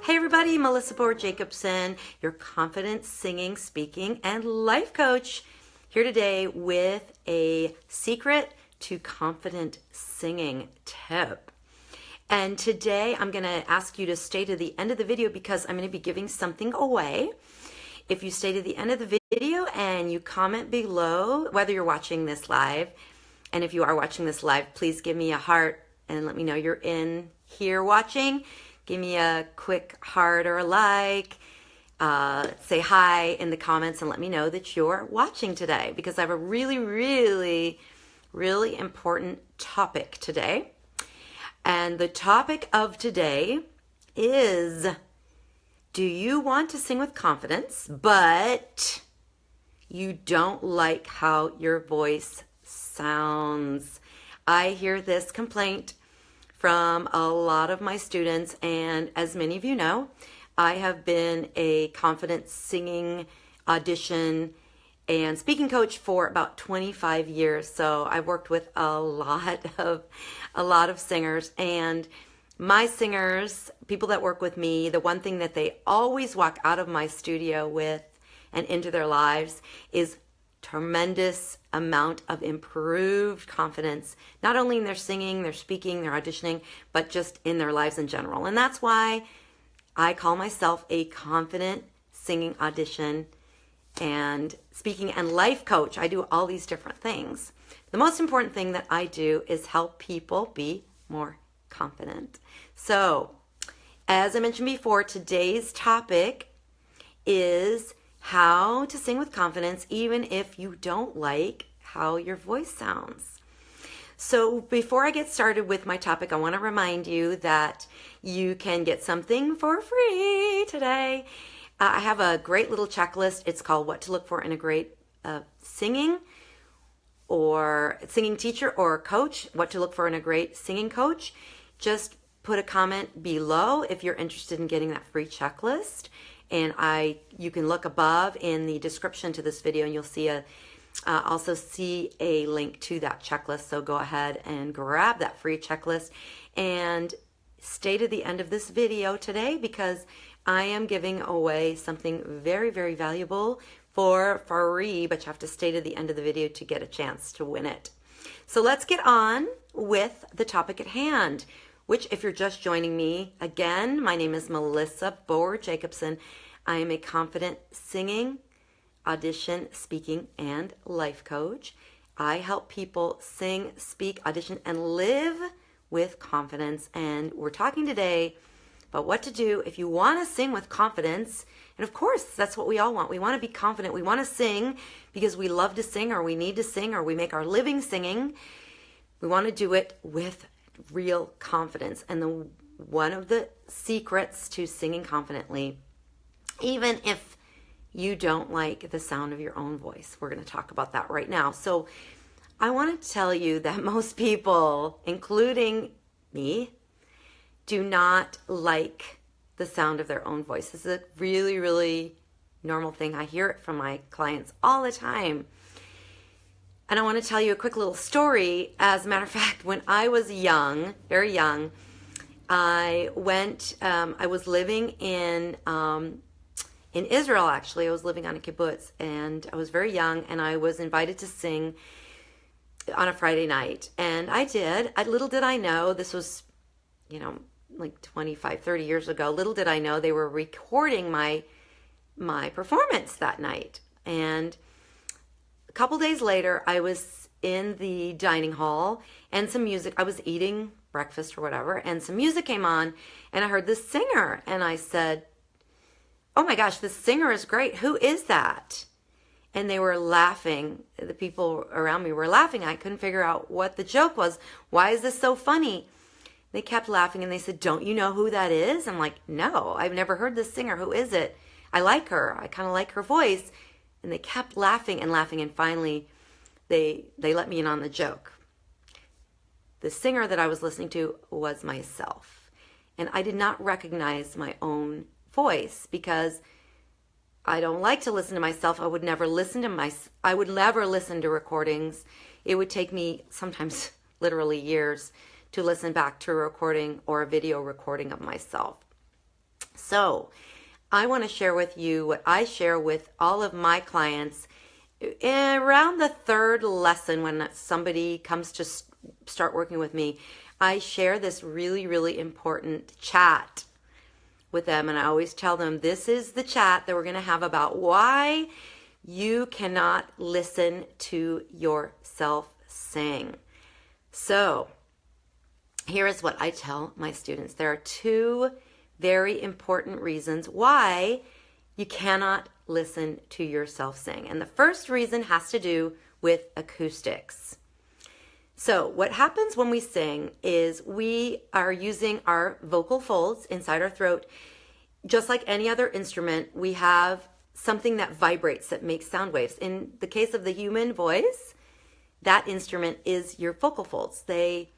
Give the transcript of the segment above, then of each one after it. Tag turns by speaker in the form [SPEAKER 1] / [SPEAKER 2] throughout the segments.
[SPEAKER 1] Hey everybody, Melissa Bohr-Jacobson, your confident singing, speaking, and life coach, here today with a secret to confident singing tip. And today I'm going to ask you to stay to the end of the video because I'm going to be giving something away. If you stay to the end of the video and you comment below, whether you're watching this live, and if you are watching this live, please give me a heart and let me know you're in here watching. Give me a quick heart or a like. Say hi in the comments and let me know that you're watching today because I have a really important topic today. And the topic of today is, do you want to sing with confidence, but you don't like how your voice sounds? I hear this complaint from a lot of my students, and as many of you know, I have been a confident singing, audition, and speaking coach for about 25 years. So I've worked with a lot of singers, and my singers, people that work with me, the one thing that they always walk out of my studio with and into their lives is tremendous amount of improved confidence, not only in their singing, their speaking, their auditioning, but just in their lives in general. And that's why I call myself a confident singing, audition, and speaking and life coach. I do all these different things. The most important thing that I do is help people be more confident. So, as I mentioned before, today's topic is how to sing with confidence even if you don't like how your voice sounds. So before I get started with my topic, I want to remind you that you can get something for free today. I have a great little checklist. It's called What to Look For in a Great Singing Teacher or Coach, What to Look For in a Great Singing Coach. Just put a comment below if you're interested in getting that free checklist. And you can look above in the description to this video and you'll see also see a link to that checklist. So go ahead and grab that free checklist and stay to the end of this video today because I am giving away something very valuable for free, but you have to stay to the end of the video to get a chance to win it. So let's get on with the topic at hand, which, if you're just joining me, again, my name is Melissa Bohr-Jacobson. I am a confident singing, audition, speaking, and life coach. I help people sing, speak, audition, and live with confidence. And we're talking today about what to do if you want to sing with confidence. And of course, that's what we all want. We want to be confident. We want to sing because we love to sing, or we need to sing, or we make our living singing. We want to do it with real confidence. And one of the secrets to singing confidently, even if you don't like the sound of your own voice, we're going to talk about that right now. So I want to tell you that most people, including me, do not like the sound of their own voice. This is a really normal thing. I hear it from my clients all the time. And I want to tell you a quick little story. As a matter of fact, when I was young, very young, I was living in Israel, actually. I was living on a kibbutz, and I was very young, and I was invited to sing on a Friday night. And I did. Little did I know, this was, like 25, 30 years ago, little did I know they were recording my performance that night. And a couple days later, I was in the dining hall and some music, I was eating breakfast or whatever, and some music came on and I heard this singer and I said, "Oh my gosh, this singer is great. Who is that?" And they were laughing. The people around me were laughing. I couldn't figure out what the joke was. Why is this so funny? They kept laughing and they said, "Don't you know who that is?" I'm like, "No, I've never heard this singer. Who is it? I like her. I kind of like her voice." And they kept laughing and laughing, and finally they let me in on the joke. The singer that I was listening to was myself. And I did not recognize my own voice because I don't like to listen to myself. I would never listen to recordings. It would take me sometimes literally years to listen back to a recording or a video recording of myself. So I want to share with you what I share with all of my clients around the third lesson. When somebody comes to start working with me, I share this really, really important chat with them. And I always tell them, this is the chat that we're going to have about why you cannot listen to yourself sing. So here is what I tell my students. There are two very important reasons why you cannot listen to yourself sing. And the first reason has to do with acoustics. So what happens when we sing is we are using our vocal folds inside our throat. Just like any other instrument, we have something that vibrates, that makes sound waves. In the case of the human voice, that instrument is your vocal folds. They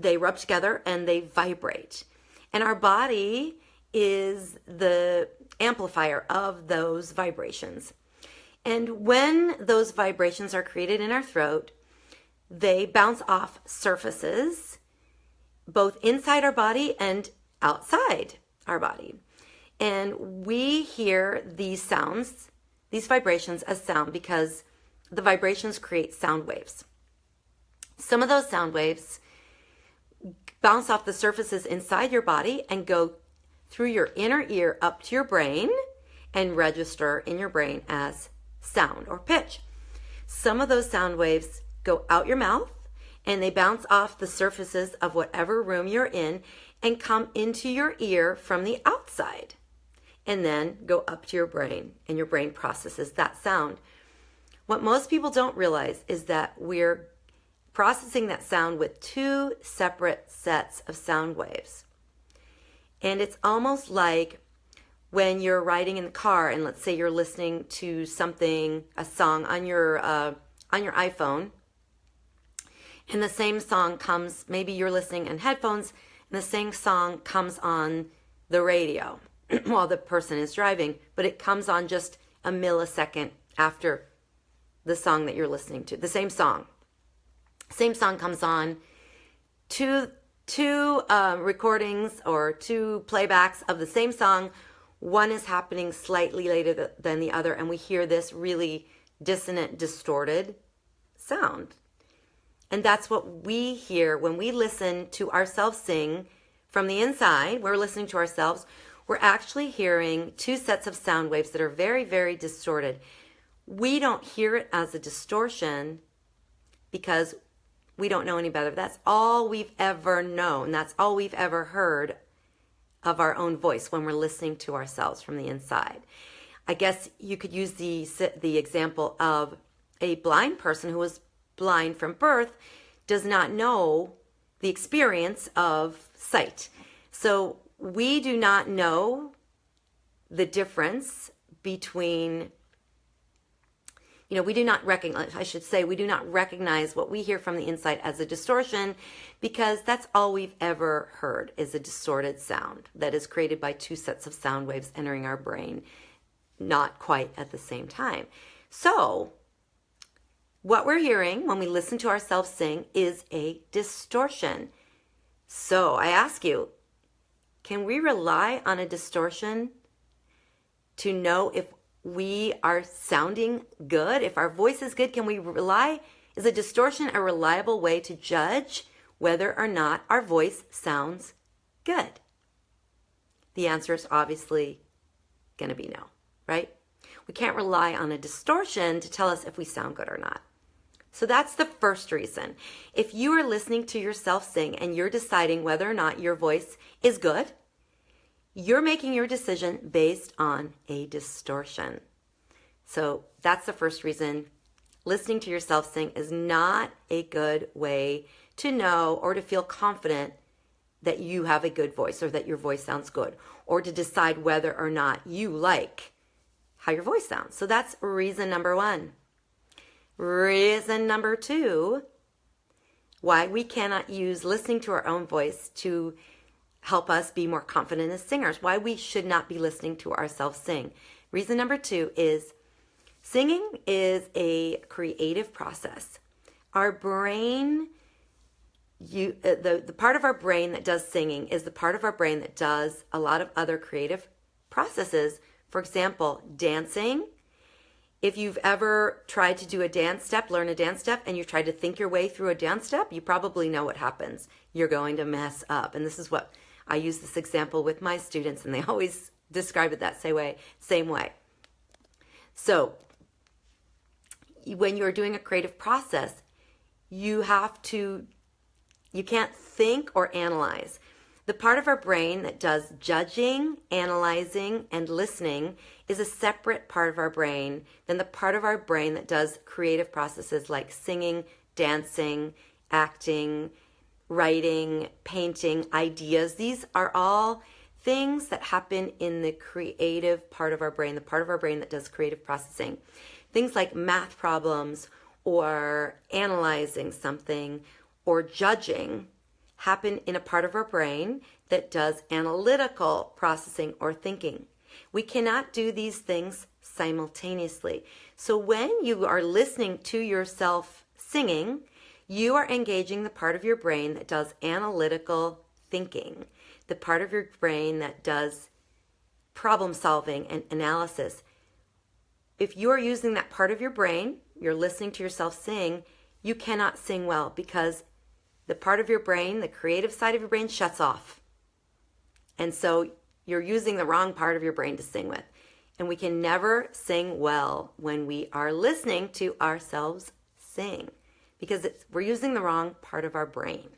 [SPEAKER 1] rub together and they vibrate. And our body is the amplifier of those vibrations. And when those vibrations are created in our throat, they bounce off surfaces, both inside our body and outside our body. And we hear these sounds, these vibrations, as sound because the vibrations create sound waves. Some of those sound waves bounce off the surfaces inside your body and go through your inner ear up to your brain and register in your brain as sound or pitch. Some of those sound waves go out your mouth and they bounce off the surfaces of whatever room you're in and come into your ear from the outside and then go up to your brain, and your brain processes that sound. What most people don't realize is that we're processing that sound with two separate sets of sound waves. And it's almost like when you're riding in the car and let's say you're listening to something, a song on your iPhone, and the same song comes, maybe you're listening in headphones, and the same song comes on the radio while the person is driving, but it comes on just a millisecond after the song that you're listening to. The same song comes on. Two recordings or two playbacks of the same song. One is happening slightly later than the other, and we hear this really dissonant, distorted sound. And that's what we hear when we listen to ourselves sing from the inside. We're listening to ourselves. We're actually hearing two sets of sound waves that are very, very distorted. We don't hear it as a distortion because we don't know any better. That's all we've ever known. That's all we've ever heard of our own voice when we're listening to ourselves from the inside. I guess you could use the example of a blind person who was blind from birth, does not know the experience of sight. So we do not know the difference between, we do not recognize what we hear from the inside as a distortion, because that's all we've ever heard is a distorted sound that is created by two sets of sound waves entering our brain, not quite at the same time. So what we're hearing when we listen to ourselves sing is a distortion. So I ask you, can we rely on a distortion to know if we are sounding good, if our voice is good? Can we rely? Is a distortion a reliable way to judge whether or not our voice sounds good? The answer is obviously going to be no, right? We can't rely on a distortion to tell us if we sound good or not. So that's the first reason. If you are listening to yourself sing and you're deciding whether or not your voice is good, you're making your decision based on a distortion. So that's the first reason. Listening to yourself sing is not a good way to know or to feel confident that you have a good voice or that your voice sounds good, or to decide whether or not you like how your voice sounds. So that's reason number one. Reason number two, why we cannot use listening to our own voice to help us be more confident as singers, why we should not be listening to ourselves sing. Reason number two is singing is a creative process. Our brain you the part of our brain that does singing is the part of our brain that does a lot of other creative processes. For example, dancing. If you've ever tried to do a dance step, learn a dance step, and you've tried to think your way through a dance step, you probably know what happens. You're going to mess up. And this is what I use this example with my students, and they always describe it that same way. So when you're doing a creative process, you can't think or analyze. The part of our brain that does judging, analyzing, and listening is a separate part of our brain than the part of our brain that does creative processes like singing, dancing, acting, writing, painting, ideas. These are all things that happen in the creative part of our brain, the part of our brain that does creative processing. Things like math problems or analyzing something or judging happen in a part of our brain that does analytical processing or thinking. We cannot do these things simultaneously. So when you are listening to yourself singing, you are engaging the part of your brain that does analytical thinking, the part of your brain that does problem solving and analysis. If you are using that part of your brain, you're listening to yourself sing, you cannot sing well because the part of your brain, the creative side of your brain, shuts off. And so you're using the wrong part of your brain to sing with. And we can never sing well when we are listening to ourselves sing because we're using the wrong part of our brain.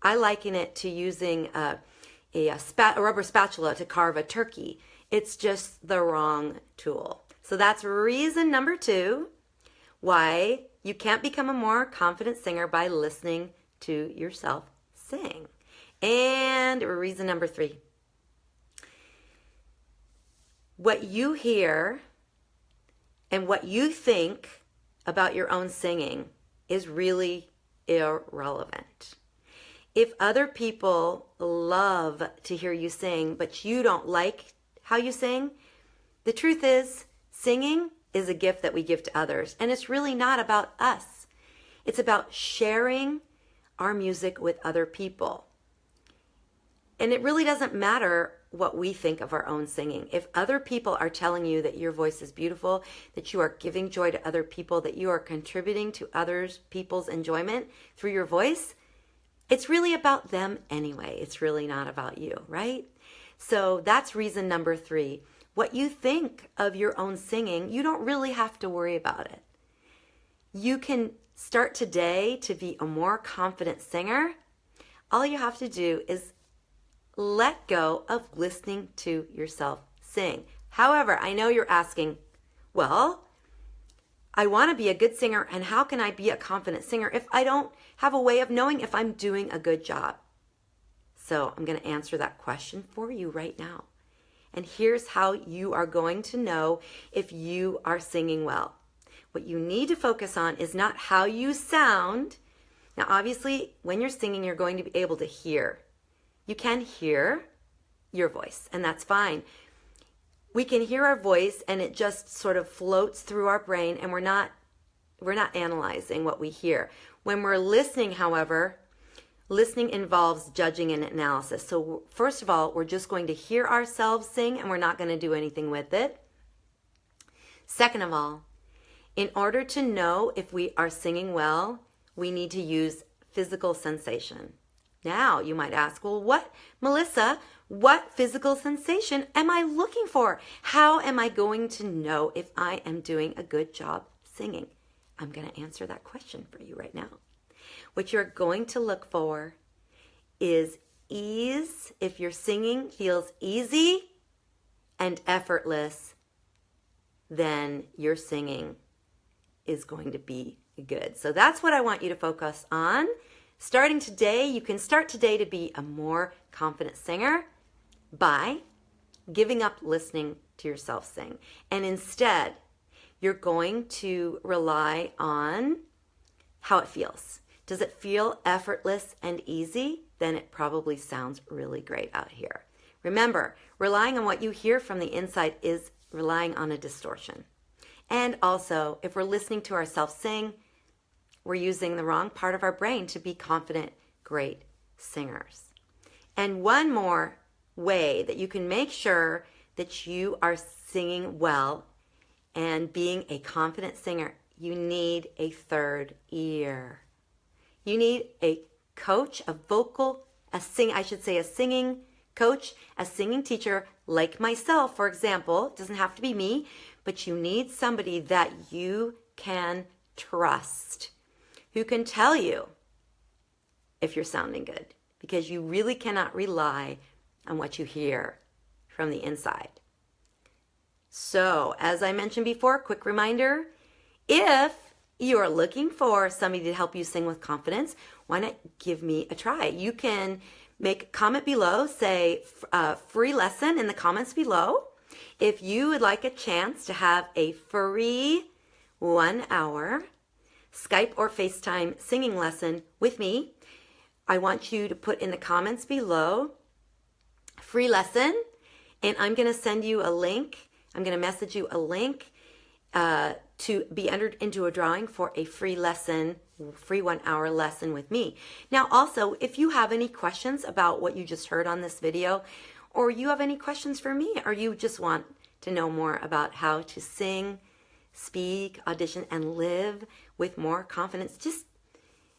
[SPEAKER 1] I liken it to using a rubber spatula to carve a turkey. It's just the wrong tool. So that's reason number 2 why you can't become a more confident singer by listening to yourself sing. And reason number 3. What you hear and what you think about your own singing is really irrelevant. If other people love to hear you sing, but you don't like how you sing, the truth is, singing is a gift that we give to others, and it's really not about us. It's about sharing our music with other people. And it really doesn't matter what we think of our own singing. If other people are telling you that your voice is beautiful, that you are giving joy to other people, that you are contributing to others people's enjoyment through your voice, it's really about them anyway. It's really not about you, right? So that's reason number 3. What you think of your own singing, you don't really have to worry about it. You can start today to be a more confident singer. All you have to do is let go of listening to yourself sing. However, I know you're asking, well, I want to be a good singer, and how can I be a confident singer if I don't have a way of knowing if I'm doing a good job? So I'm going to answer that question for you right now. And here's how you are going to know if you are singing well. What you need to focus on is not how you sound. Now, obviously, when you're singing, you're going to be able to hear. You can hear your voice, and that's fine. We can hear our voice, and it just sort of floats through our brain, and we're not analyzing what we hear. When we're listening, however, listening involves judging and analysis. So first of all, we're just going to hear ourselves sing, and we're not going to do anything with it. Second of all, in order to know if we are singing well, we need to use physical sensation. Now, you might ask, well, Melissa, what physical sensation am I looking for? How am I going to know if I am doing a good job singing? I'm going to answer that question for you right now. What you're going to look for is ease. If your singing feels easy and effortless, then your singing is going to be good. So that's what I want you to focus on. Starting today, you can start today to be a more confident singer by giving up listening to yourself sing. And instead, you're going to rely on how it feels. Does it feel effortless and easy? Then it probably sounds really great out here. Remember, relying on what you hear from the inside is relying on a distortion. And also, if we're listening to ourselves sing, we're using the wrong part of our brain to be confident great singers. And one more way that you can make sure that you are singing well and being a confident singer, you need a third ear. You need a coach, a singing coach, a singing teacher like myself, for example. It doesn't have to be me, but you need somebody that you can trust, who can tell you if you're sounding good, because you really cannot rely on what you hear from the inside. So, as I mentioned before, quick reminder, if you are looking for somebody to help you sing with confidence, why not give me a try? You can make a comment below, say free lesson in the comments below. If you would like a chance to have a free 1 hour Skype or FaceTime singing lesson with me, I want you to put in the comments below, free lesson, and I'm going to send you a link. I'm going to message you a link to be entered into a drawing for a free lesson, free 1 hour lesson with me. Now, also, if you have any questions about what you just heard on this video, or you have any questions for me, or you just want to know more about how to sing, speak, audition, and live with more confidence, just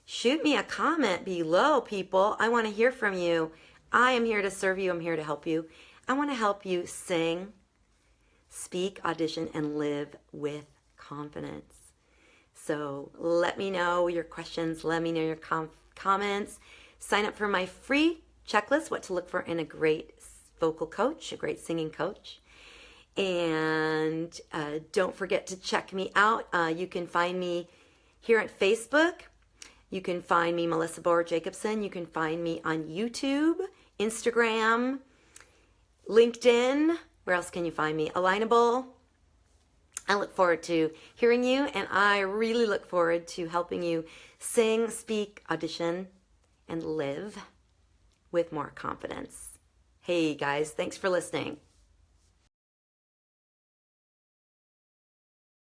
[SPEAKER 1] shoot me a comment below, people. I want to hear from you. I am here to serve you. I'm here to help you. I want to help you sing, speak, audition, and live with confidence. So let me know your questions. Let me know your comments. Sign up for my free checklist, what to look for in a great vocal coach, a great singing coach. And don't forget to check me out. You can find me here at Facebook. You can find me, Melissa Boer Jacobson. You can find me on YouTube, Instagram, LinkedIn. Where else can you find me? Alignable. I look forward to hearing you, and I really look forward to helping you sing, speak, audition, and live with more confidence. Hey guys, thanks for listening.